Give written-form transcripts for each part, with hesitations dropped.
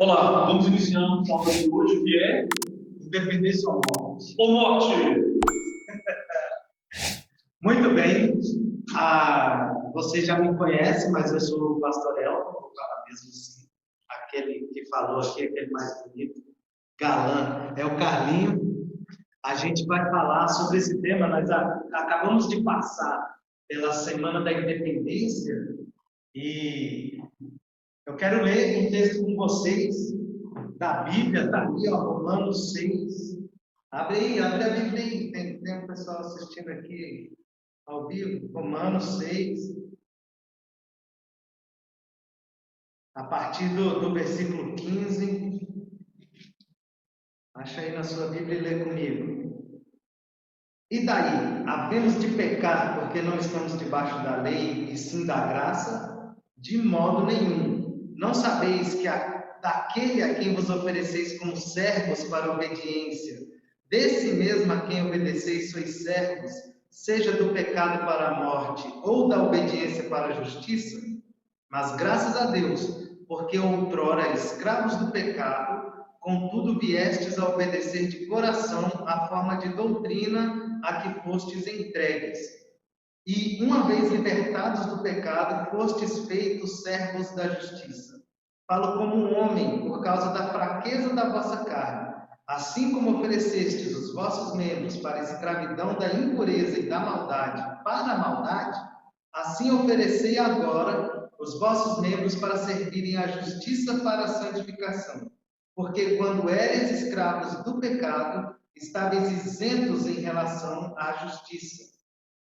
Olá, vamos iniciando a aula de hoje, que é Independência ou Morte. Ou Morte! Muito bem. Você já me conhece, mas eu sou o Pastor Elton, vou falar mesmo assim. Aquele que falou aqui, aquele mais bonito, galã, é o Carlinho. A gente vai falar sobre esse tema. Nós acabamos de passar pela Semana da Independência e eu quero ler um texto com vocês da Bíblia, está ali, ó, Romanos 6. Abre a Bíblia aí, tem um pessoal assistindo aqui ao vivo, Romanos 6, a partir do versículo 15. Acha aí na sua Bíblia e lê comigo. E daí, havemos de pecar porque não estamos debaixo da lei e sim da graça? De modo nenhum. Não sabeis que daquele a quem vos ofereceis como servos para a obediência, desse mesmo a quem obedeceis sois servos, seja do pecado para a morte ou da obediência para a justiça? Mas graças a Deus, porque outrora escravos do pecado, contudo viestes a obedecer de coração a forma de doutrina a que fostes entregues. E, uma vez libertados do pecado, fostes feitos servos da justiça. Falo como um homem, por causa da fraqueza da vossa carne. Assim como oferecestes os vossos membros para a escravidão da impureza e da maldade para a maldade, assim oferecei agora os vossos membros para servirem à justiça para a santificação. Porque quando éreis escravos do pecado, estáveis isentos em relação à justiça.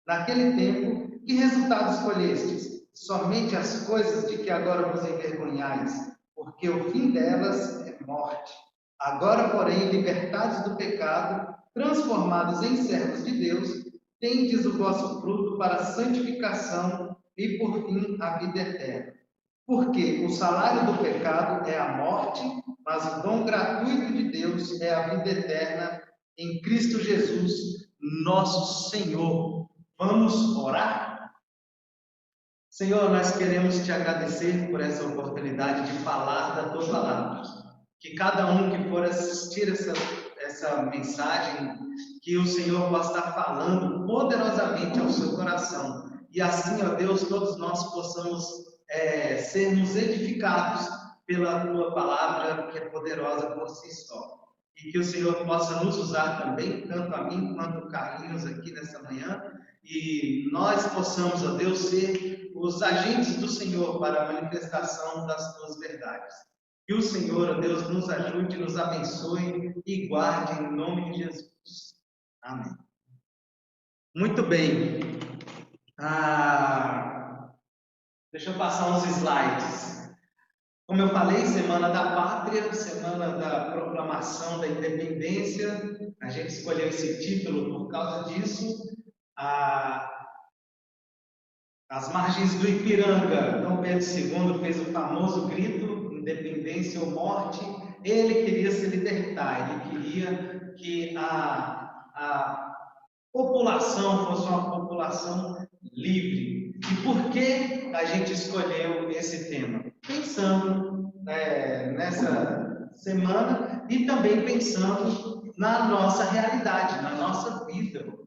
Naquele tempo, que resultados colhestes? Somente as coisas de que agora vos envergonhais, porque o fim delas é morte. Agora, porém, libertados do pecado, transformados em servos de Deus, tendes o vosso fruto para a santificação e, por fim, a vida eterna. Porque o salário do pecado é a morte, mas o dom gratuito de Deus é a vida eterna em Cristo Jesus, nosso Senhor. Vamos orar? Senhor, nós queremos te agradecer por essa oportunidade de falar da tua palavra. Que cada um que for assistir essa mensagem, que o Senhor possa estar falando poderosamente ao seu coração. E assim, ó Deus, todos nós possamos sermos edificados pela tua palavra, que é poderosa por si só. E que o Senhor possa nos usar também, tanto a mim quanto o Carlinhos aqui nessa manhã, e nós possamos, ó Deus, ser os agentes do Senhor para a manifestação das tuas verdades. Que o Senhor, ó Deus, nos ajude, nos abençoe e guarde em nome de Jesus. Amém. Muito bem. Deixa eu passar uns slides. Como eu falei, Semana da Pátria, Semana da Proclamação da Independência. A gente escolheu esse título por causa disso. Às margens do Ipiranga, Dom Pedro II fez o famoso grito, independência ou morte. Ele queria se libertar, ele queria que a população fosse uma população livre. E por que a gente escolheu esse tema? Pensando nessa semana e também pensando na nossa realidade, na nossa vida,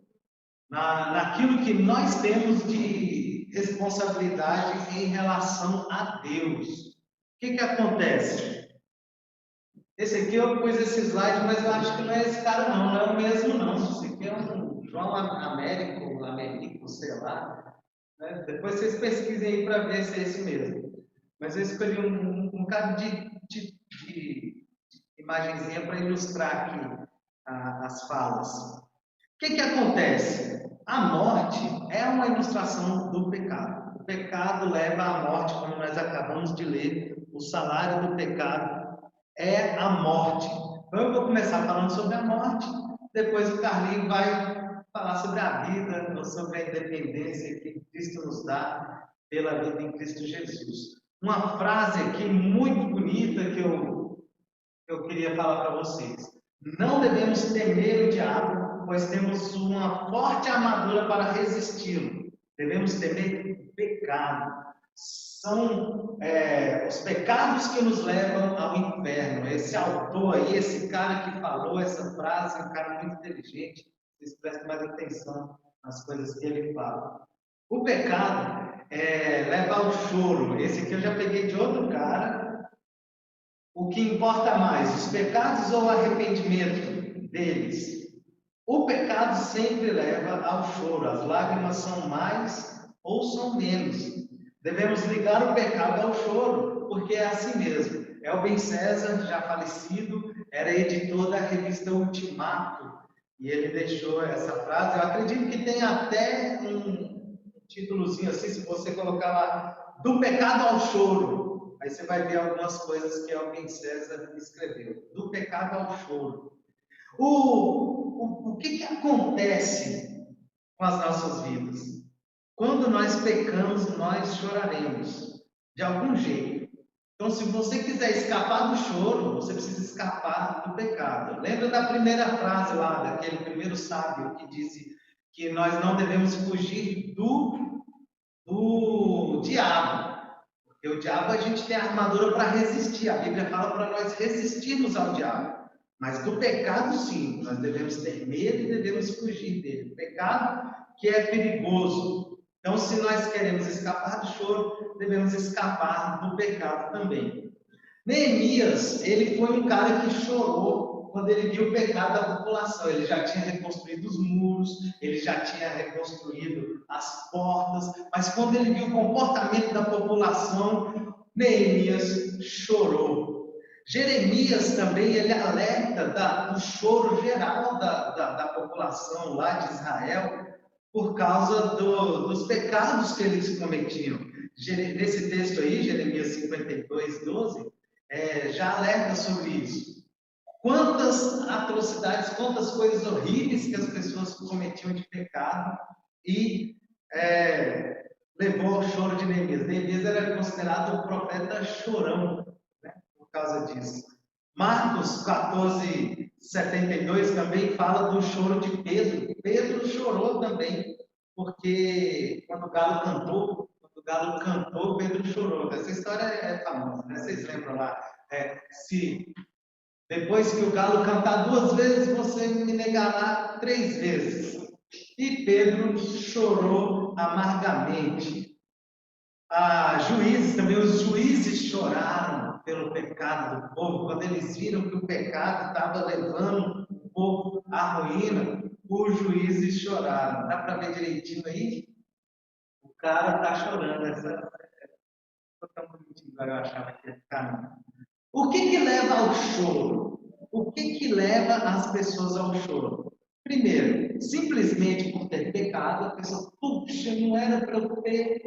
naquilo que nós temos de responsabilidade em relação a Deus. O que acontece? Esse aqui eu pus esse slide, mas eu acho que não é esse cara não é o mesmo não. Esse aqui é um João Américo, sei lá. Né? Depois vocês pesquisem aí para ver se é esse mesmo. Mas eu escolhi um bocado de imagenzinha para ilustrar aqui as falas. O que acontece? A morte é uma ilustração do pecado. O pecado leva à morte, como nós acabamos de ler. O salário do pecado é a morte. Então eu vou começar falando sobre a morte, depois o Carlinhos vai falar sobre a vida, ou sobre a independência que Cristo nos dá pela vida em Cristo Jesus. Uma frase aqui muito bonita que eu queria falar para vocês. Não devemos temer o diabo, pois temos uma forte armadura para resisti-lo. Devemos temer o pecado. são os pecados que nos levam ao inferno. Esse autor aí, esse cara que falou essa frase, é um cara muito inteligente. Vocês prestem mais atenção nas coisas que ele fala. O pecado leva ao choro. Esse aqui eu já peguei de outro cara. O que importa mais, os pecados ou o arrependimento deles? O pecado sempre leva ao choro. As lágrimas são mais ou são menos. Devemos ligar o pecado ao choro, porque é assim mesmo. Elben César, já falecido, era editor da revista Ultimato, e ele deixou essa frase. Eu acredito que tem até um títulozinho assim, se você colocar lá, do pecado ao choro. Aí você vai ver algumas coisas que Elben César escreveu. Do pecado ao choro. O que acontece com as nossas vidas? Quando nós pecamos, nós choraremos, de algum jeito. Então, se você quiser escapar do choro, você precisa escapar do pecado. Lembra da primeira frase lá, daquele primeiro sábio que disse que nós não devemos fugir do diabo. Porque o diabo a gente tem a armadura para resistir. A Bíblia fala para nós resistirmos ao diabo. Mas do pecado, sim, nós devemos ter medo e devemos fugir dele. O pecado que é perigoso. Então, se nós queremos escapar do choro, devemos escapar do pecado também. Neemias, ele foi um cara que chorou quando ele viu o pecado da população. Ele já tinha reconstruído os muros, ele já tinha reconstruído as portas, mas quando ele viu o comportamento da população, Neemias chorou. Jeremias também, ele alerta do choro geral da população lá de Israel, por causa dos pecados que eles cometiam. Nesse texto aí, Jeremias 52, 12, já alerta sobre isso. Quantas atrocidades, quantas coisas horríveis que as pessoas cometiam de pecado e levou ao choro de Neemias. Neemias era considerado o profeta chorão, né, por causa disso. Marcos 14, 72 também fala do choro de Pedro. Pedro chorou também, porque quando o galo cantou, Pedro chorou. Essa história é famosa, né? Vocês lembram lá? Se depois que o galo cantar 2 vezes, você me negará 3 vezes. E Pedro chorou amargamente. Juízes também, os juízes choraram pelo pecado do povo. Quando eles viram que o pecado estava levando o povo à ruína, os juízes choraram. Dá para ver direitinho aí? O cara está chorando. Ficou tão bonitinho, eu achava que ia ficar. O que leva ao choro? O que leva as pessoas ao choro? Primeiro, simplesmente por ter pecado, a pessoa, puxa, não era para eu ter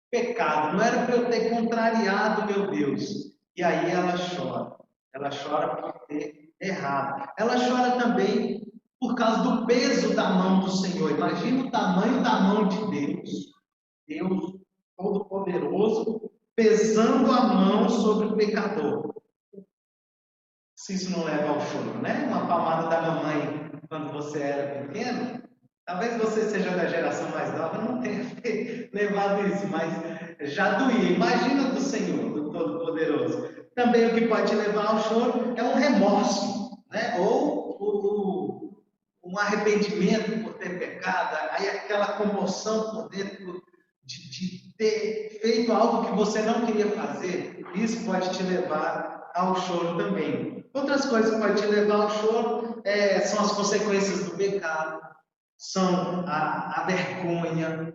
pecado, não era para eu ter contrariado meu Deus. E aí ela chora por ter errado. Ela chora também por causa do peso da mão do Senhor. Imagina o tamanho da mão de Deus, Deus Todo-Poderoso, pesando a mão sobre o pecador. Se isso não leva ao choro, né? Uma palmada da mamãe quando você era pequeno. Talvez você seja da geração mais nova, não tenha levado isso, mas já doía. Imagina do Senhor, do Todo-Poderoso. Também o que pode levar ao choro é um remorso, né? Ou um arrependimento por ter pecado, aí aquela comoção por dentro de ter feito algo que você não queria fazer. Isso pode te levar ao choro também. Outras coisas que podem te levar ao choro são as consequências do pecado. São a vergonha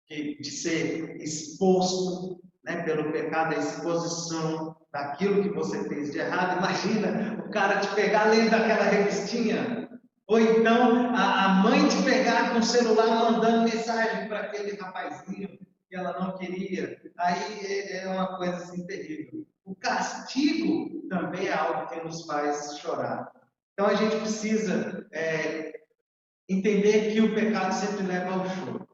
de ser exposto, né, pelo pecado, a exposição daquilo que você fez de errado. Imagina o cara te pegar lendo aquela revistinha, ou então a mãe te pegar com o celular mandando mensagem para aquele rapazinho que ela não queria. Aí é uma coisa assim terrível. O castigo também é algo que nos faz chorar. Então a gente precisa entender que o pecado sempre leva ao choro.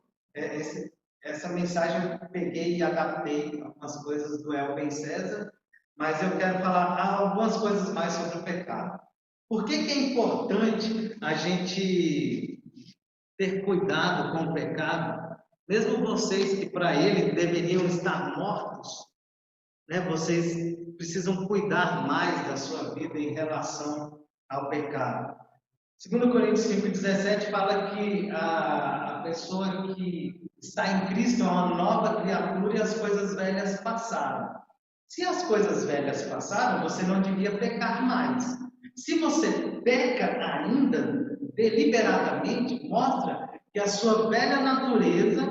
Essa mensagem eu peguei e adaptei algumas coisas do Elben César, mas eu quero falar algumas coisas mais sobre o pecado. Por que é importante a gente ter cuidado com o pecado? Mesmo vocês que para ele deveriam estar mortos, mortos, né? Vocês precisam cuidar mais da sua vida em relação ao pecado. 2 Coríntios 5,17 fala que a pessoa que está em Cristo é uma nova criatura e as coisas velhas passaram. Se as coisas velhas passaram, você não devia pecar mais. Se você peca ainda, deliberadamente, mostra que a sua velha natureza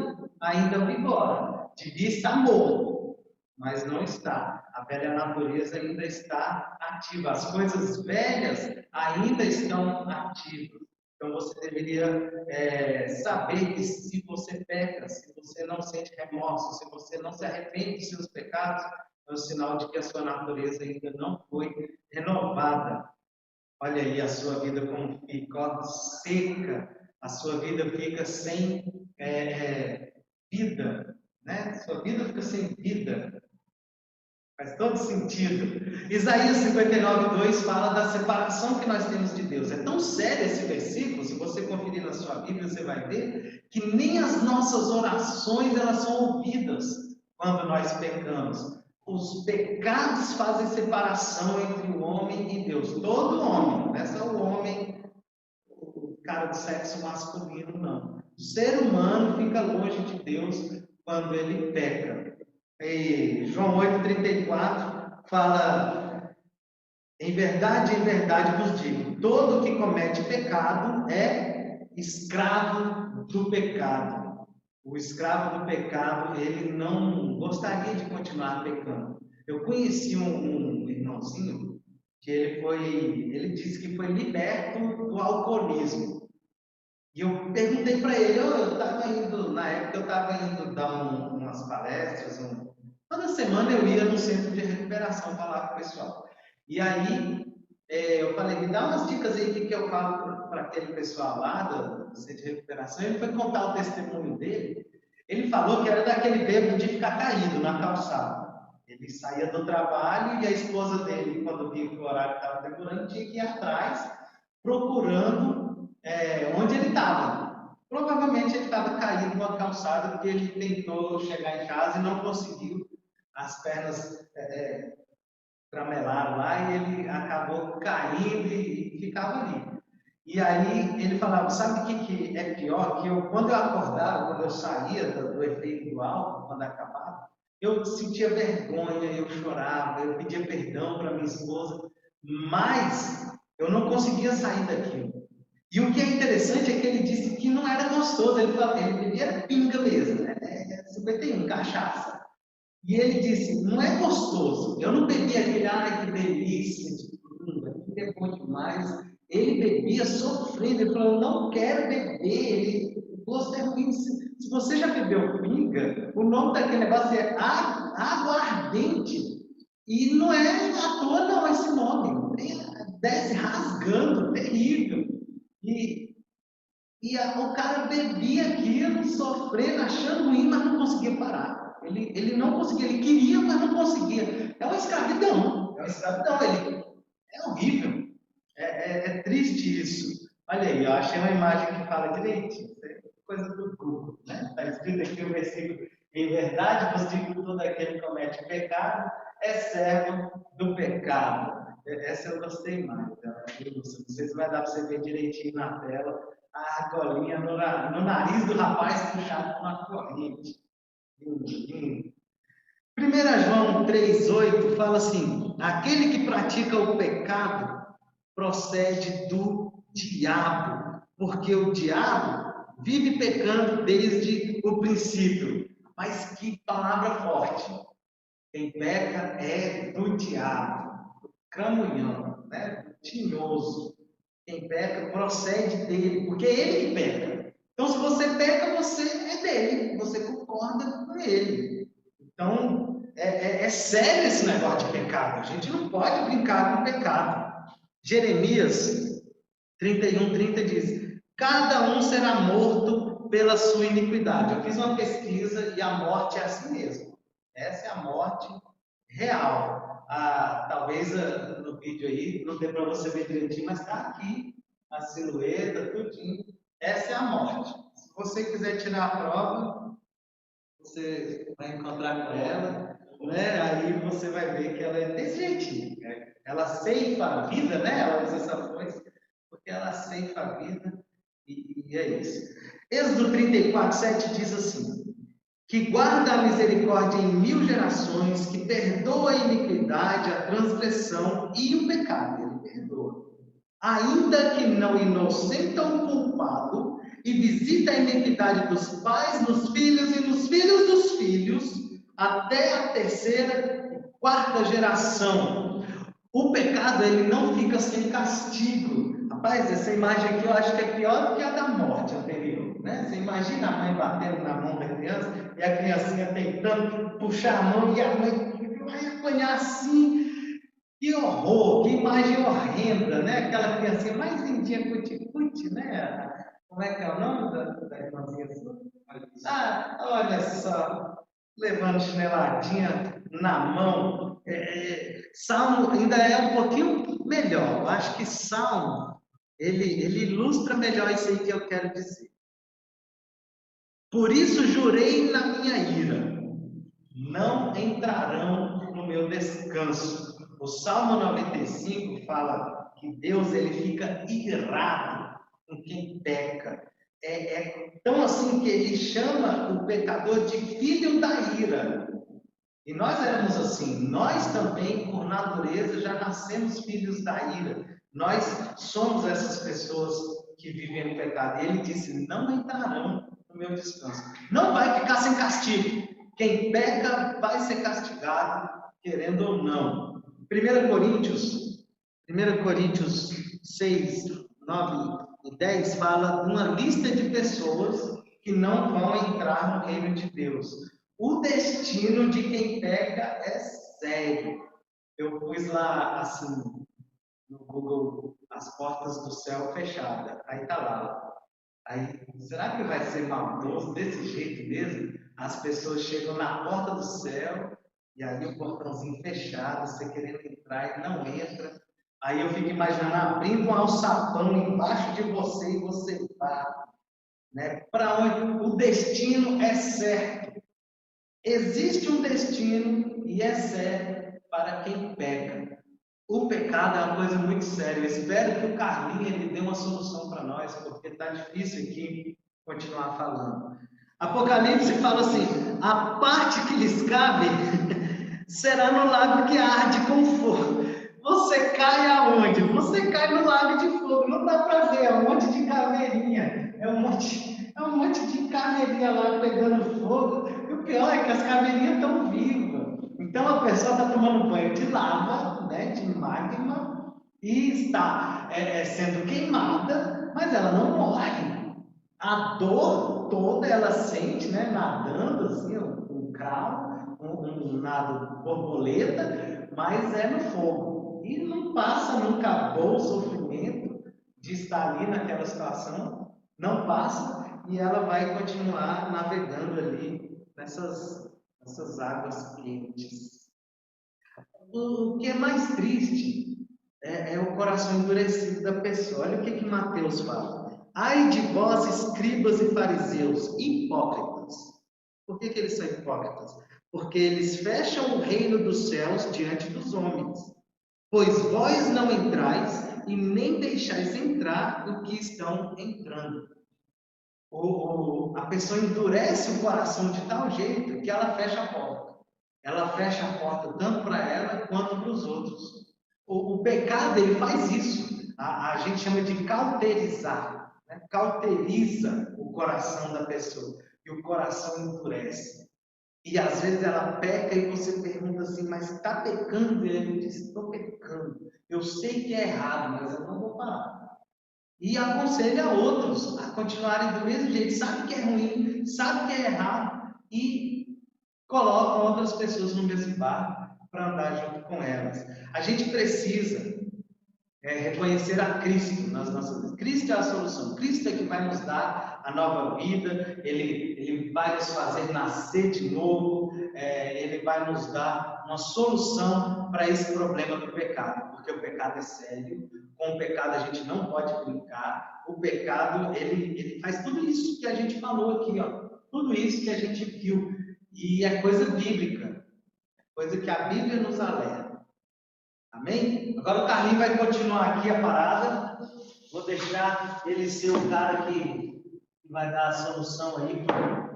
ainda vigora. Devia estar morto, mas não está. A velha natureza ainda está ativa. As coisas velhas ainda estão ativas. Então você deveria saber que se você peca, se você não sente remorso, se você não se arrepende dos seus pecados, é um sinal de que a sua natureza ainda não foi renovada. Olha aí a sua vida como fica seca, a sua vida fica sem vida, né? Sua vida fica sem vida. Faz todo sentido. Isaías 59:2 fala da separação que nós temos de Deus. É tão sério esse versículo, se você conferir na sua Bíblia, você vai ver que nem as nossas orações elas são ouvidas quando nós pecamos. Os pecados fazem separação entre o homem e Deus. Todo homem, não é só o homem, o cara do sexo masculino, não. O ser humano fica longe de Deus quando ele peca. E João 8,34 fala: em verdade vos digo, todo que comete pecado é escravo do pecado. O escravo do pecado, ele não gostaria de continuar pecando. Eu conheci um irmãozinho que ele disse que foi liberto do alcoolismo. E eu perguntei para ele, na época eu estava indo dar umas palestras, toda semana eu ia no centro de recuperação falar com o pessoal. E aí eu falei, me dá umas dicas aí que eu falo para aquele pessoal lá do centro de recuperação. Ele foi contar o testemunho dele. Ele falou que era daquele bêbado de ficar caído na calçada. Ele saía do trabalho e a esposa dele, quando via que o horário estava demorando, tinha que ir atrás, procurando onde ele estava. Provavelmente ele estava caído numa calçada porque ele tentou chegar em casa e não conseguiu. As pernas tramelaram lá e ele acabou caindo e ficava ali. E aí ele falava, sabe o que é pior? Que quando eu acordava, quando eu saía do efeito do álcool, quando acabava, eu sentia vergonha, eu chorava, eu pedia perdão para minha esposa, mas eu não conseguia sair daquilo. E o que é interessante é que ele disse que não era gostoso, ele bebia pinga mesmo, né? 51, cachaça. E ele disse, não é gostoso, eu não bebia aquele, ai que delícia, que é bom demais. Ele bebia sofrendo, ele falou, não quero beber, o gosto é ruim. Se você já bebeu pinga, o nome daquele negócio é água ardente. E não é à toa não esse nome, desce rasgando, terrível. O cara bebia aquilo, sofrendo, achando ruim, mas não conseguia parar. Ele não conseguia, ele queria, mas não conseguia. É uma escravidão, é horrível. É triste isso. Olha aí, eu achei uma imagem que fala direitinho. Isso é coisa do Google, né? Está escrito aqui o versículo: em verdade vos digo, todo aquele que comete pecado é servo do pecado. Essa eu gostei mais. Não sei se vai dar para você ver direitinho na tela. A argolinha no nariz do rapaz puxado com uma corrente. 1 João 3,8 fala assim: aquele que pratica o pecado procede do diabo, porque o diabo vive pecando desde o princípio. Mas que palavra forte! Quem peca é do diabo, cramunhão, né? Tinhoso. Quem peca procede dele, porque é ele que peca. Então, se você peca, você é dele, você concorda com ele. Então, é sério esse negócio de pecado. A gente não pode brincar com pecado. Jeremias 31:30 diz: cada um será morto pela sua iniquidade. Eu fiz uma pesquisa e a morte é assim mesmo. Essa é a morte real. Talvez no vídeo aí não dê para você ver direitinho, mas está aqui a silhueta, tudinho. Essa é a morte. Se você quiser tirar a prova, você vai encontrar com ela. né? Aí você vai ver que ela é desse jeitinho, né? Ela ceifa a vida, né? Ela usa essa voz, porque ela ceifa a vida, e é isso. Êxodo 34:7 diz assim: que guarda a misericórdia em 1000 gerações, que perdoa a iniquidade, a transgressão e o pecado. Ele perdoa. Ainda que não inocenta o culpado, e visita a iniquidade dos pais nos filhos e nos filhos dos filhos, até a terceira e quarta geração. O pecado, ele não fica sem castigo. Rapaz, essa imagem aqui eu acho que é pior do que a da morte anterior, né? Você imagina a mãe batendo na mão da criança e a criancinha tentando puxar a mão e a mãe vai apanhar assim. Que horror, que imagem horrenda, né? Aquela criancinha mais lindinha, cuti-cuti, né? Como é que é o nome da irmãzinha sua? Ah, olha só, levando chineladinha na mão. Salmo ainda é um pouquinho melhor. Eu acho que Salmo, ele ilustra melhor isso aí que eu quero dizer. Por isso jurei na minha ira, não entrarão no meu descanso. O Salmo 95 fala que Deus ele fica irado com quem peca. É tão assim que ele chama o pecador de filho da ira. E nós éramos assim, nós também, por natureza, já nascemos filhos da ira. Nós somos essas pessoas que vivem no pecado. E ele disse: não entrarão no meu descanso. Não vai ficar sem castigo. Quem peca vai ser castigado, querendo ou não. 1 Coríntios 6, 9 e 10 fala de uma lista de pessoas que não vão entrar no reino de Deus. O destino de quem peca é sério. Eu pus lá assim no Google as portas do céu fechadas. Aí tá lá. Aí, será que vai ser maldoso desse jeito mesmo? As pessoas chegam na porta do céu e aí o portãozinho fechado, você querendo entrar e não entra. Aí eu fico imaginando abrindo um alçapão embaixo de você e você vai, né? Para onde o destino é certo. Existe um destino e é certo para quem peca. O pecado é uma coisa muito séria. Eu espero que o Carlinhos ele dê uma solução para nós, porque está difícil aqui continuar falando. Apocalipse fala assim: a parte que lhes cabe será no lago que arde com fogo. Você cai aonde? Você cai no lago de fogo. Não dá para ver, é um monte de caveirinha, é um monte de caveirinha lá pegando fogo. E o pior é que as caveirinhas estão vivas. Então a pessoa está tomando banho de lava, né, de magma, e está sendo queimada, mas ela não morre. A dor toda ela sente, né, nadando assim, um cravo, um nado borboleta, mas é no fogo. E não passa, não acabou o sofrimento de estar ali naquela situação, não passa, e ela vai continuar navegando ali nessas águas quentes. O que é mais triste é o coração endurecido da pessoa. Olha o que Mateus fala. Ai de vós, escribas e fariseus, hipócritas. Por que eles são hipócritas? Porque eles fecham o reino dos céus diante dos homens. Pois vós não entrais e nem deixais entrar o que estão entrando. A pessoa endurece o coração de tal jeito que ela fecha a porta. Ela fecha a porta tanto para ela quanto para os outros. O pecado, ele faz isso. A gente chama de cauterizar. Né? Cauteriza o coração da pessoa. E o coração endurece. E às vezes ela peca e você pergunta assim, mas está pecando? E ele diz, estou pecando. Eu sei que é errado, mas eu não vou parar. E aconselha outros a continuarem do mesmo jeito. Sabe que é ruim, sabe que é errado. E colocam outras pessoas no mesmo barco para andar junto com elas. A gente precisa reconhecer a Cristo nas nossas vidas. Cristo é a solução. Cristo é que vai nos dar a nova vida. Ele vai nos fazer nascer de novo. Ele vai nos dar uma solução para esse problema do pecado. Porque o pecado é sério. Com o pecado a gente não pode brincar. O pecado, ele faz tudo isso que a gente falou aqui, ó. Tudo isso que a gente viu. E é coisa bíblica. coisa que a Bíblia nos alerta. Amém? Agora o Carlinhos vai continuar aqui a parada. Vou deixar ele ser o cara que vai dar a solução aí para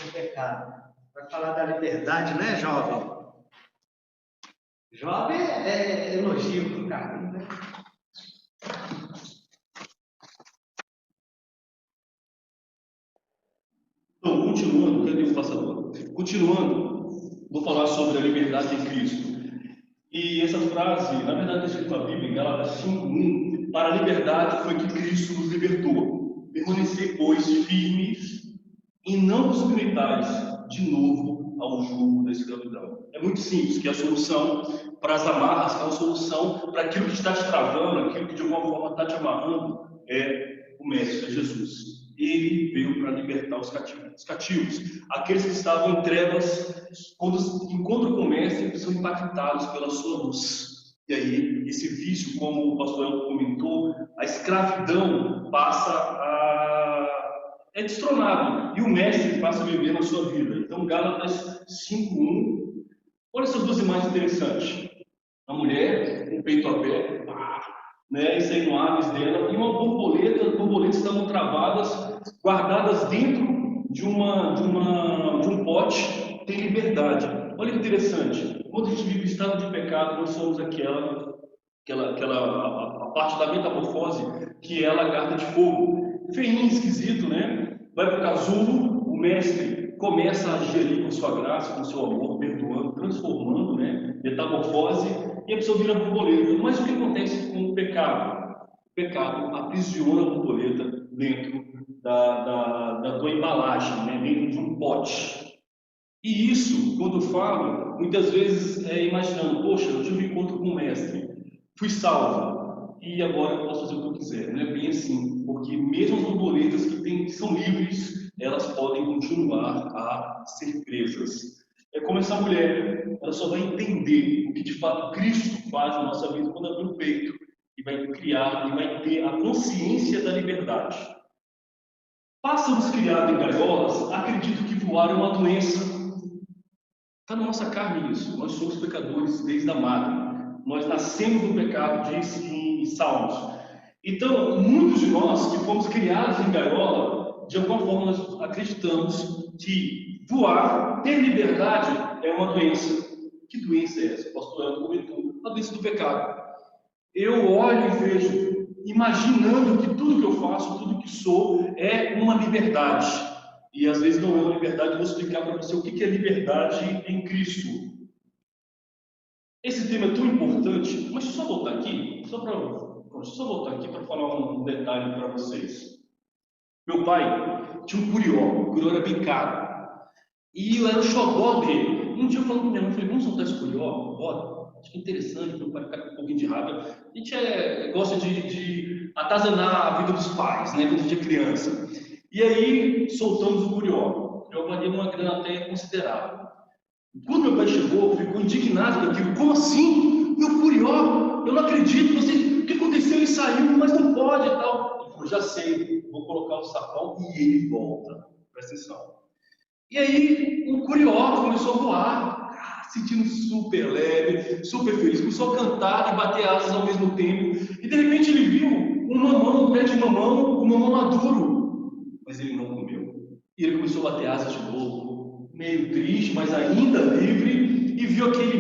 o pecado. Vai falar da liberdade, né, jovem? Jovem é elogio para o Carlinhos, né? Então, continuando, cadê o passador? Continuando, vou falar sobre a liberdade em Cristo. E essa frase, na verdade, está escrita na Bíblia, em Gálatas 5:1, para a liberdade foi que Cristo nos libertou. Permanecer, pois, firmes e não vos submetais de novo ao jugo da escravidão. É muito simples, que a solução para as amarras, que é a solução para aquilo que está te travando, aquilo que de alguma forma está te amarrando, é o Mestre, é Jesus. Ele veio para libertar os cativos, aqueles que estavam em trevas, quando encontram com o Mestre, são impactados pela sua luz. E aí, esse vício, como o pastor Elton comentou, a escravidão é destronado, e o Mestre passa a viver na sua vida. Então, Gálatas 5:1, olha essas duas imagens interessantes. A mulher, com o peito aberto, né, e saindo aves dela, e uma borboleta. As borboletas estavam travadas, guardadas dentro de um pote, tem liberdade. Olha que interessante, quando a gente vive em estado de pecado, nós somos a parte da metamorfose, que é a lagarta de fogo. Feinho, esquisito, né? Vai para o casulo, o Mestre começa a agir ali com sua graça, com seu amor, perdoando, transformando, né? Metamorfose, e a pessoa vira borboleta. Mas o que acontece com o pecado? O pecado aprisiona a borboleta dentro da tua embalagem, né? Dentro de um pote. E isso, quando eu falo, muitas vezes imaginando, poxa, eu tive um encontro com o Mestre, fui salvo, e agora eu posso fazer o que eu quiser. Não é bem assim, porque mesmo as borboletas que são livres, elas podem continuar a ser presas. É como essa mulher, ela só vai entender o que de fato Cristo faz na nossa vida quando abrir o peito e vai criar, e vai ter a consciência da liberdade. Pássaros criados em gaiolas acreditam que voar é uma doença. Está na nossa carne isso. Nós somos pecadores desde a madre. Nós nascemos no pecado, diz em Salmos. Então, muitos de nós que fomos criados em gaiola, de alguma forma nós acreditamos que voar, ter liberdade, é uma doença. Que doença é essa? O pastor Elton comentou. A doença do pecado. Eu olho e vejo, imaginando que tudo que eu faço, tudo que sou, é uma liberdade. E às vezes não é uma liberdade. Eu vou explicar para você o que é liberdade em Cristo. Esse tema é tão importante, mas deixa eu só voltar aqui, para falar um detalhe para vocês. Meu pai tinha um curió, o curió era bem caro, e eu era o xodó dele. Um dia eu falei com minha mãe, vamos soltar esse curió? Bora. Acho que é interessante, meu pai ficar com um pouquinho de raiva. A gente gosta de atazanar a vida dos pais, né, quando a gente é criança. E aí soltamos o curió. Eu valia uma grana até considerável. Quando meu pai chegou, ficou indignado com aquilo. Como assim? Meu curió? Eu não acredito. O que aconteceu? Ele saiu, mas não pode e tal. Ele falou, já sei, vou colocar o sapão e ele volta. Presta atenção. E aí, o curió começou a voar, sentindo super leve, super feliz. Começou a cantar e bater asas ao mesmo tempo. E de repente ele viu um pé de mamão, um mamão maduro. Mas ele não comeu. E ele começou a bater asas de novo, meio triste, mas ainda livre, e viu aquele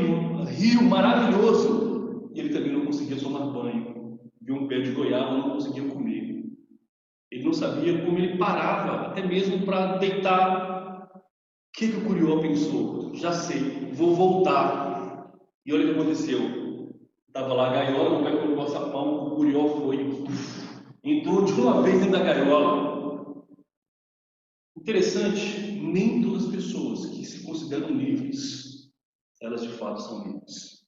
rio maravilhoso. E ele também não conseguia tomar banho. Viu um pé de goiaba, não conseguia comer. Ele não sabia como ele parava, até mesmo para deitar. O que o curió pensou? Já sei, vou voltar. E olha o que aconteceu. Estava lá a gaiola, meu pai colocou o sapão, o curió foi, entrou de uma vez dentro da gaiola. Interessante, nem todas as pessoas que se consideram livres, elas de fato são livres.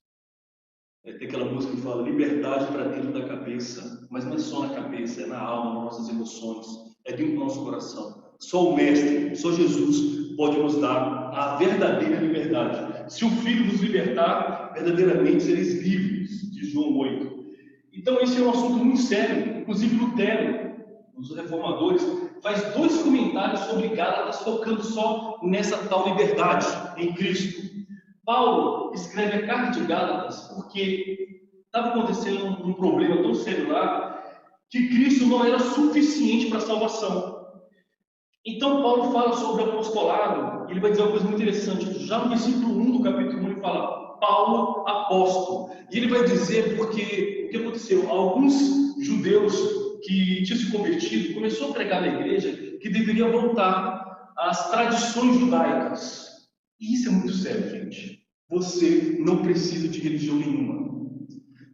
Tem aquela música que fala liberdade para dentro da cabeça, mas não é só na cabeça, é na alma, nas nossas emoções, é dentro do nosso coração. Só o Mestre, só Jesus pode nos dar a verdadeira liberdade. Se o Filho nos libertar, verdadeiramente sereis livres, diz João 8. Então esse é um assunto muito sério. Inclusive Lutero, os reformadores, faz 2 comentários sobre Gálatas, focando só nessa tal liberdade em Cristo. Paulo escreve a carta de Gálatas porque estava acontecendo um problema tão sério lá que Cristo não era suficiente para a salvação. Então, Paulo fala sobre o apostolado, ele vai dizer uma coisa muito interessante. Já no versículo 1 do capítulo 1, ele fala, Paulo, apóstolo. E ele vai dizer porque o que aconteceu? Alguns judeus que tinham se convertido, começou a pregar na igreja que deveria voltar às tradições judaicas. E isso é muito sério, gente. Você não precisa de religião nenhuma.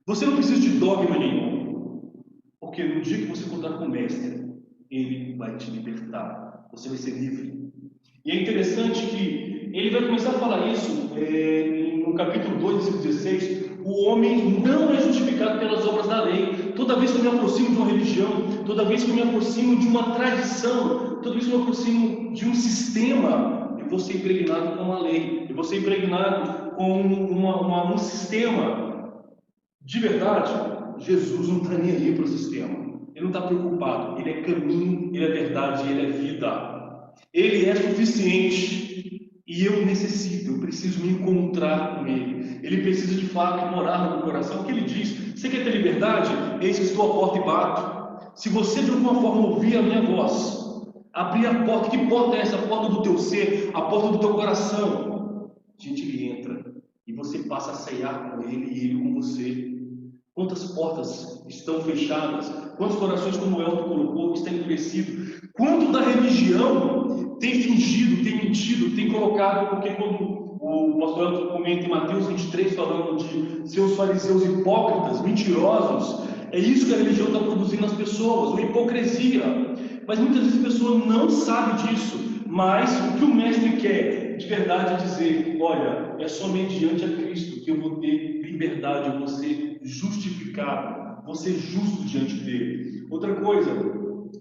Você não precisa de dogma nenhum. Porque no dia que você encontrar com o mestre, ele vai te libertar. Você vai ser livre. E é interessante que ele vai começar a falar isso no capítulo 2, versículo 16. O homem não é justificado pelas obras da lei. Toda vez que eu me aproximo de uma religião, toda vez que eu me aproximo de uma tradição, toda vez que eu me aproximo de um sistema, eu vou ser impregnado com uma lei. Eu vou ser impregnado com um sistema. De verdade, Jesus não está nem aí para o sistema. Ele não está preocupado. Ele é caminho, ele é verdade, ele é vida. Ele é suficiente. E eu necessito, eu preciso me encontrar com Ele. Ele precisa de fato morar no meu coração. O que Ele diz? Você quer ter liberdade? Eis que estou à porta e bato. Se você de alguma forma ouvir a minha voz, abrir a porta, que porta é essa? A porta do teu ser, a porta do teu coração. Gente, Ele entra e você passa a ceiar com Ele e Ele com você. Quantas portas estão fechadas? Quantos corações, como o Elton colocou, estão endurecidos? Quanto da religião tem fingido, tem mentido, tem colocado? Porque quando o pastor Elton comenta em Mateus 23, falando de seus fariseus hipócritas, mentirosos, é isso que a religião está produzindo nas pessoas, uma hipocrisia. Mas muitas vezes a pessoa não sabe disso. Mas o que o mestre quer de verdade é dizer: olha, é só mediante a Cristo que eu vou ter liberdade, eu vou ser justificado, vou ser justo diante dele. Outra coisa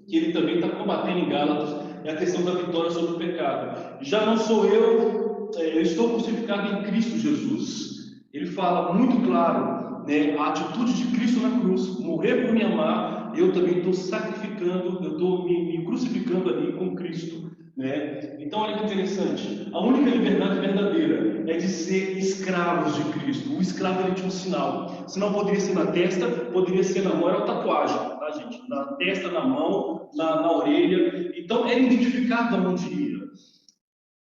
que ele também está combatendo em Gálatas é a questão da vitória sobre o pecado. Já não sou eu estou crucificado em Cristo Jesus. Ele fala muito claro, né, a atitude de Cristo na cruz, morrer por me amar. Eu também estou sacrificando, eu estou me crucificando ali com Cristo. Né? Então, olha que interessante. A única liberdade verdadeira é de ser escravos de Cristo. O escravo ele tinha um sinal. O sinal poderia ser na testa, poderia ser na mão, era uma tatuagem, tá, gente? Na testa, na mão, na orelha. Então, era identificado aonde ia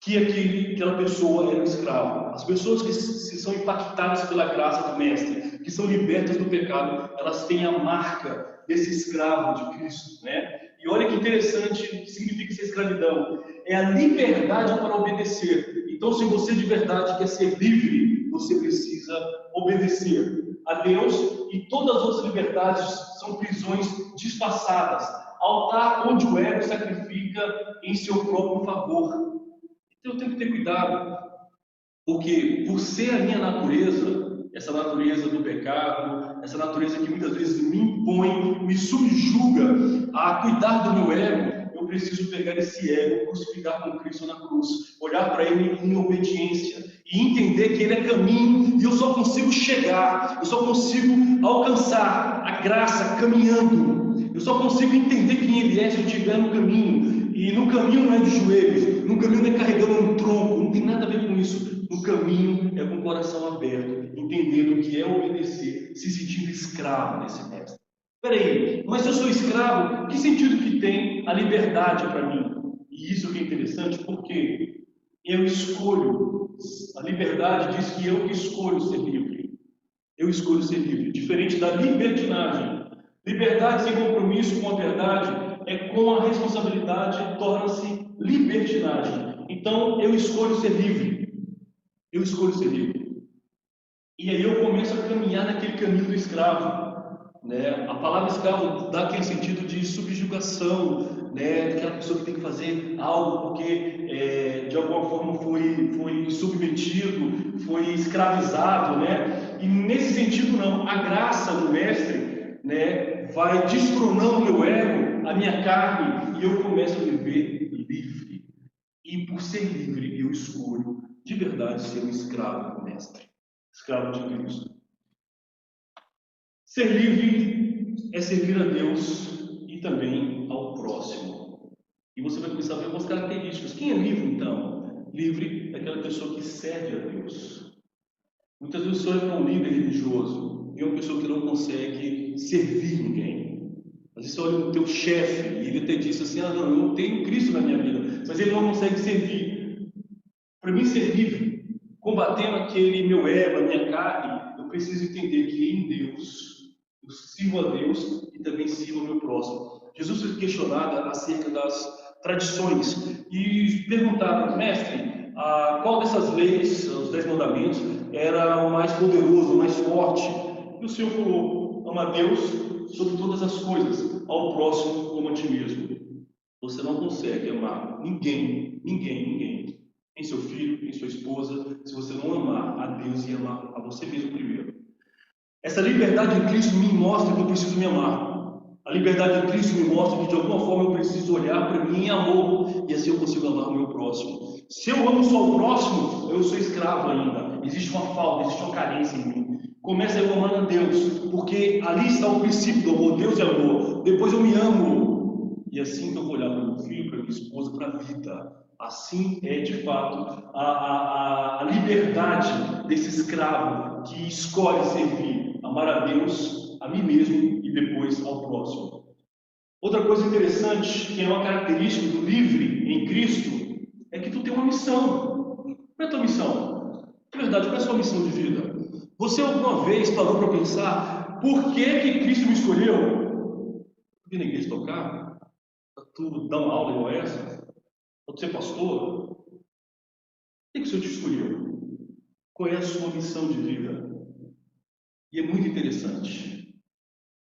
que aquela pessoa era um escravo. As pessoas que são impactadas pela graça do Mestre, que são libertas do pecado, elas têm a marca desse escravo de Cristo, né? E olha que interessante o que significa essa escravidão. É a liberdade para obedecer. Então, se você de verdade quer ser livre, você precisa obedecer a Deus, e todas as outras liberdades são prisões disfarçadas. Altar onde o ego sacrifica em seu próprio favor. Então eu tenho que ter cuidado, porque por ser a minha natureza, essa natureza do pecado, essa natureza que muitas vezes me impõe, me subjuga a cuidar do meu ego, eu preciso pegar esse ego, crucificar com Cristo na cruz, olhar para Ele em obediência e entender que Ele é caminho e eu só consigo chegar, eu só consigo alcançar a graça caminhando, eu só consigo entender quem Ele é se eu estiver no caminho. E no caminho não é de joelhos, no caminho não é carregando um tronco, não tem nada a ver com isso. No caminho é com o coração aberto, entendendo o que é obedecer, se sentindo escravo desse mestre. Peraí, mas se eu sou escravo, que sentido que tem a liberdade para mim? E isso que é interessante, porque eu escolho, a liberdade diz que eu que escolho ser livre. Eu escolho ser livre, diferente da libertinagem. Liberdade sem compromisso com a verdade é com a responsabilidade, torna-se libertinagem. Então, eu escolho ser livre. Eu escolho ser livre. E aí eu começo a caminhar naquele caminho do escravo. Né? A palavra escravo dá aquele sentido de subjugação, né? Aquela pessoa que tem que fazer algo porque de alguma forma foi submetido, foi escravizado, né? E nesse sentido não, a graça do mestre, né, vai destronando o meu ego, a minha carne, e eu começo a viver livre. E por ser livre, eu escolho de verdade ser um escravo do mestre, escravo de Cristo. Ser livre é servir a Deus e também ao próximo. E você vai começar a ver algumas características. Quem é livre, então? Livre é aquela pessoa que serve a Deus. Muitas vezes você olha para um líder religioso e é uma pessoa que não consegue servir ninguém. Às vezes você olha para o teu chefe e ele até diz assim, ah não, eu tenho Cristo na minha vida, mas ele não consegue servir. Para mim ser livre, combatendo aquele meu ego, a minha carne, eu preciso entender que em Deus, eu sirvo a Deus e também sirvo ao meu próximo. Jesus foi questionado acerca das tradições e perguntava, mestre, qual dessas leis, os 10 mandamentos, era o mais poderoso, o mais forte? E o Senhor falou, ama a Deus sobre todas as coisas, ao próximo como a ti mesmo. Você não consegue amar ninguém, nem seu filho, nem sua esposa, se você não amar a Deus e amar a você mesmo primeiro. Essa liberdade em Cristo me mostra que eu preciso me amar. A liberdade em Cristo me mostra que de alguma forma eu preciso olhar para mim em amor, e assim eu consigo amar o meu próximo. Se eu amo só o próximo, eu sou escravo ainda. Existe uma falta, existe uma carência em mim. Começa eu amando a Deus, porque ali está o princípio do amor. Deus é amor. Depois eu me amo. E assim que eu vou olhar para meu filho, para minha esposa, para a vida. Assim é de fato a liberdade desse escravo que escolhe servir, amar a Deus, a mim mesmo e depois ao próximo. Outra coisa interessante, que é uma característica do livre em Cristo, é que tu tem uma missão. Qual é a tua missão? Na verdade, qual é a sua missão de vida? Você alguma vez parou para pensar por que Cristo me escolheu? Vir na igreja tocar? Para tu dar uma aula igual essa? Para tu ser pastor? Por que o Senhor te escolheu? Qual é a sua missão de vida? E é muito interessante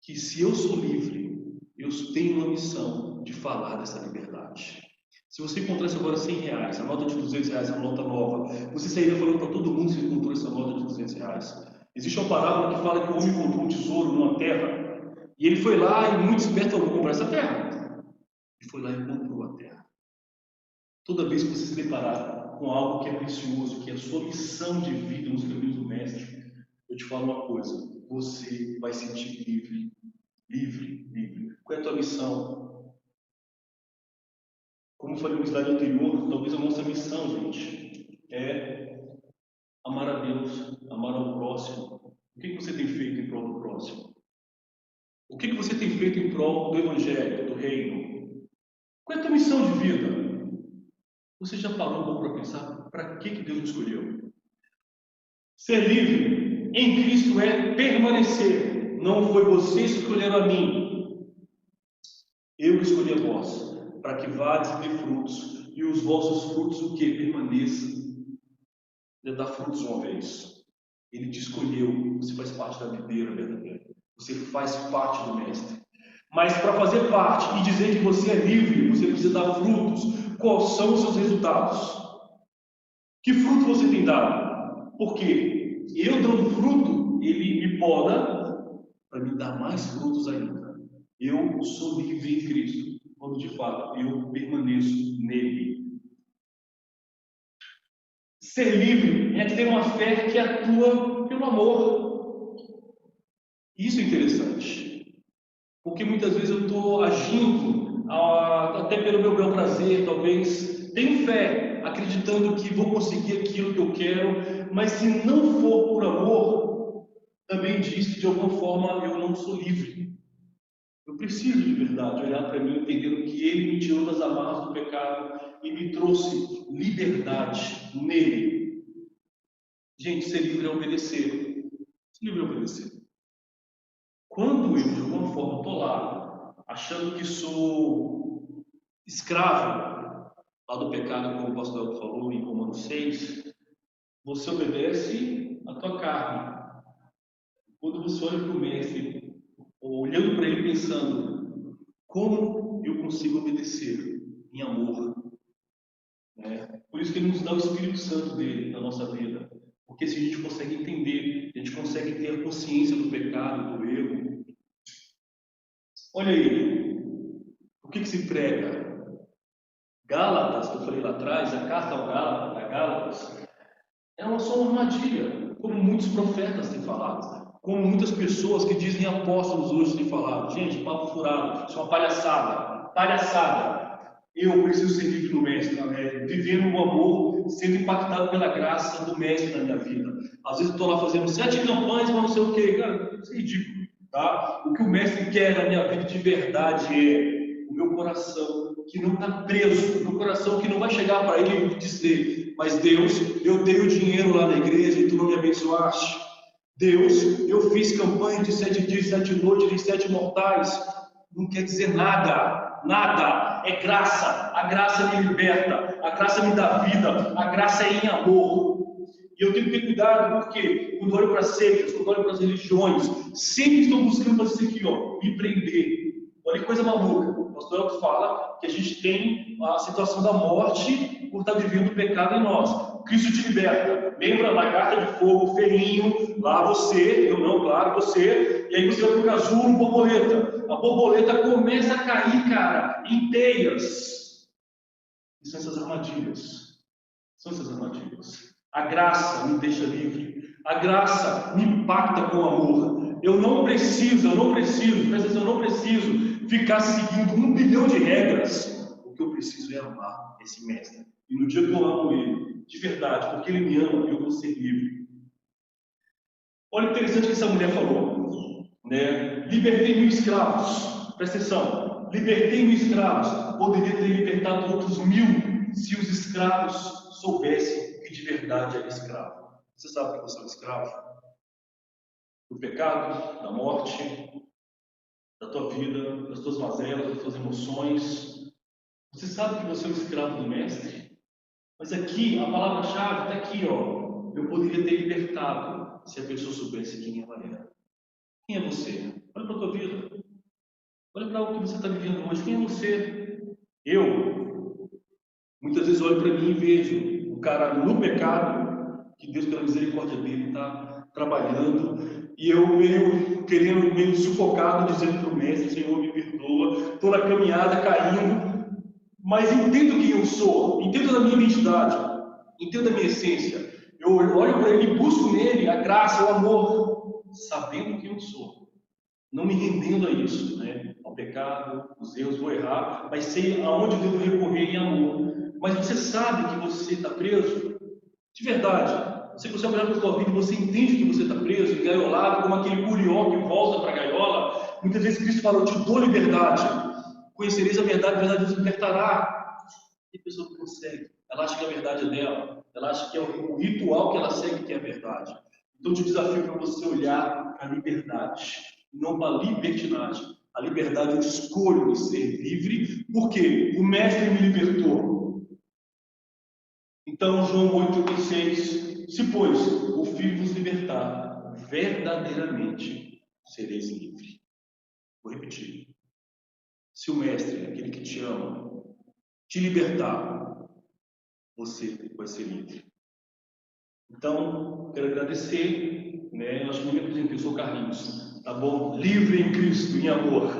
que se eu sou livre, eu tenho uma missão de falar dessa liberdade. Se você encontrasse agora R$100, a nota de R$200, a nota nova, você sairia falando para todo mundo que você encontrou essa nota de R$200. Existe uma parábola que fala que o homem encontrou um tesouro numa terra, e ele foi lá e muito esperto falou, vou comprar essa terra. E foi lá e comprou a terra. Toda vez que você se deparar com algo que é precioso, que é a sua missão de vida nos caminhos do Mestre, eu te falo uma coisa, você vai se sentir livre, livre, livre. Qual é a tua missão? Como eu falei no slide anterior, talvez a nossa missão, gente, é amar a Deus, amar ao próximo. O que você tem feito em prol do próximo? O que você tem feito em prol do Evangelho, do Reino? Qual é a tua missão de vida? Você já parou um pouco para pensar para que Deus nos escolheu? Ser livre em Cristo é permanecer. Não foi vocês que escolheram a mim. Eu escolhi a vós, para que vades e dê frutos, e os vossos frutos o que? Permaneçam. Dar frutos uma vez. Ele te escolheu, você faz parte da videira verdadeira. Você faz parte do Mestre. Mas para fazer parte e dizer que você é livre, você precisa dar frutos. Quais são os seus resultados? Que fruto você tem dado? Porque eu dando fruto, ele me poda para me dar mais frutos ainda. Eu sou livre em Cristo, quando de fato eu permaneço nele. Ser livre é ter uma fé que atua pelo amor. Isso é interessante. Porque muitas vezes eu estou agindo até pelo meu bel prazer, talvez. Tenho fé, acreditando que vou conseguir aquilo que eu quero, mas se não for por amor, também diz que de alguma forma eu não sou livre. Eu preciso de verdade olhar para mim, entendendo que Ele me tirou das amarras do pecado e me trouxe liberdade nele. Gente, ser livre é obedecer. Ser livre é obedecer. Quando eu, de alguma forma, estou lá, achando que sou escravo lá do pecado, como o pastor Elton falou em Romanos 6, você obedece a tua carne. Quando você olha para o Mestre, olhando para Ele pensando, como eu consigo obedecer em amor? Por isso que Ele nos dá o Espírito Santo dele na nossa vida. Porque se a gente consegue entender, a gente consegue ter a consciência do pecado, do erro. Olha aí, o que se prega? Gálatas, que eu falei lá atrás, a carta a Gálatas, é só uma armadilha, como muitos profetas têm falado, como muitas pessoas que dizem apóstolos hoje têm falado. Gente, papo furado, isso é uma palhaçada, palhaçada. Eu preciso ser livre no Mestre, vivendo o amor sendo impactado pela graça do Mestre na minha vida. Às vezes eu estou lá fazendo 7 campanhas para não sei o quê. Cara, isso é ridículo. Tá? O que o Mestre quer na minha vida de verdade é o meu coração que não está preso, o meu coração que não vai chegar para ele e dizer: mas Deus, eu dei o dinheiro lá na igreja e tu não me abençoaste. Deus, eu fiz campanha de 7 dias, 7 noites, de 7 mortais. Não quer dizer nada, nada. É graça. A graça me liberta, a graça me dá vida, a graça é em amor. E eu tenho que ter cuidado, porque quando olho para as seitas, quando olho para as religiões, sempre estão buscando fazer isso aqui, ó, me prender. Olha que coisa maluca. O pastor Elton fala que a gente tem a situação da morte por estar vivendo o pecado em nós. Cristo te liberta. Lembra lagarta de fogo, ferrinho, lá você, eu não, claro, você, e aí você vai para o casulo, borboleta. A borboleta começa a cair, cara, em teias. E são essas armadilhas. São essas armadilhas. A graça me deixa livre. A graça me impacta com amor. Eu não preciso, presta atenção, eu não preciso ficar seguindo 1 bilhão de regras. O que eu preciso é amar esse mestre. E no dia que eu amo ele, de verdade, porque ele me ama, eu vou ser livre. Olha o interessante que essa mulher falou, né? Libertei 1000 escravos. Presta atenção. Libertei 1000 escravos. Poderia ter libertado outros 1000 se os escravos soubessem que de verdade era escravo. Você sabe que você é um escravo? Do pecado, da morte, da tua vida, das tuas mazelas, das tuas emoções. Você sabe que você é um escravo do Mestre? Mas aqui, a palavra-chave está aqui, ó. Eu poderia ter libertado se a pessoa soubesse quem ela era. Quem é você? Olha para a tua vida. Olha para o que você está vivendo hoje. Quem é você? Eu, muitas vezes, olho para mim e vejo o cara no pecado, que Deus, pela misericórdia dele, está trabalhando, e eu meio sufocado, dizendo para o Mestre: Senhor, me perdoa, estou na caminhada, caindo, mas entendo quem eu sou, entendo da minha identidade, entendo da minha essência. Eu olho para ele e busco nele a graça, o amor, sabendo quem eu sou, não me rendendo a isso, né? Ao pecado, os erros, vou errar, mas sei aonde eu devo recorrer em amor. Mas você sabe que você está preso? De verdade. Se você olhar para a sua vida e você entende que você está preso, engaiolado, como aquele curió que volta para a gaiola, muitas vezes Cristo fala: eu te dou liberdade. Conhecereis a verdade vos libertará. E a pessoa não consegue. Ela acha que a verdade é dela. Ela acha que é o ritual que ela segue que é a verdade. Então eu te desafio para você olhar para a liberdade, não para a libertinagem. A liberdade, eu escolho ser livre, porque o Mestre me libertou. Então, João 8,36: se, pois, o Filho vos libertar, verdadeiramente sereis livres. Vou repetir. Se o Mestre, aquele que te ama, te libertar, você vai ser livre. Então, quero agradecer, né? Eu acho que não me apresentei, eu sou Carlinhos, tá bom? Livre em Cristo, em amor.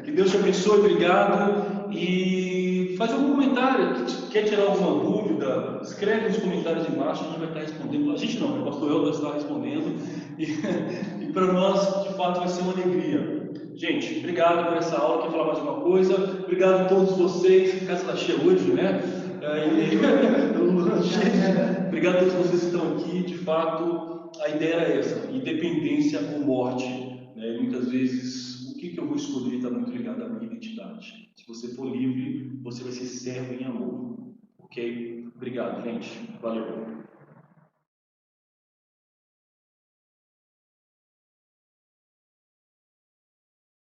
Que Deus te abençoe, obrigado. E faz algum comentário, quer tirar alguma dúvida, escreve nos comentários embaixo, a gente vai estar respondendo. A gente não, o pastor Elton vai estar respondendo. E para nós, de fato, vai ser uma alegria. Gente, obrigado por essa aula. Quer falar mais alguma coisa? Obrigado a todos vocês. A casa está cheia hoje, né? Obrigado a todos vocês que estão aqui. De fato, a ideia era essa: independência ou morte, né? Muitas vezes, o que eu vou escolher está muito ligado à minha identidade. Se você for livre, você vai ser servo em amor. Ok? Obrigado, gente. Valeu.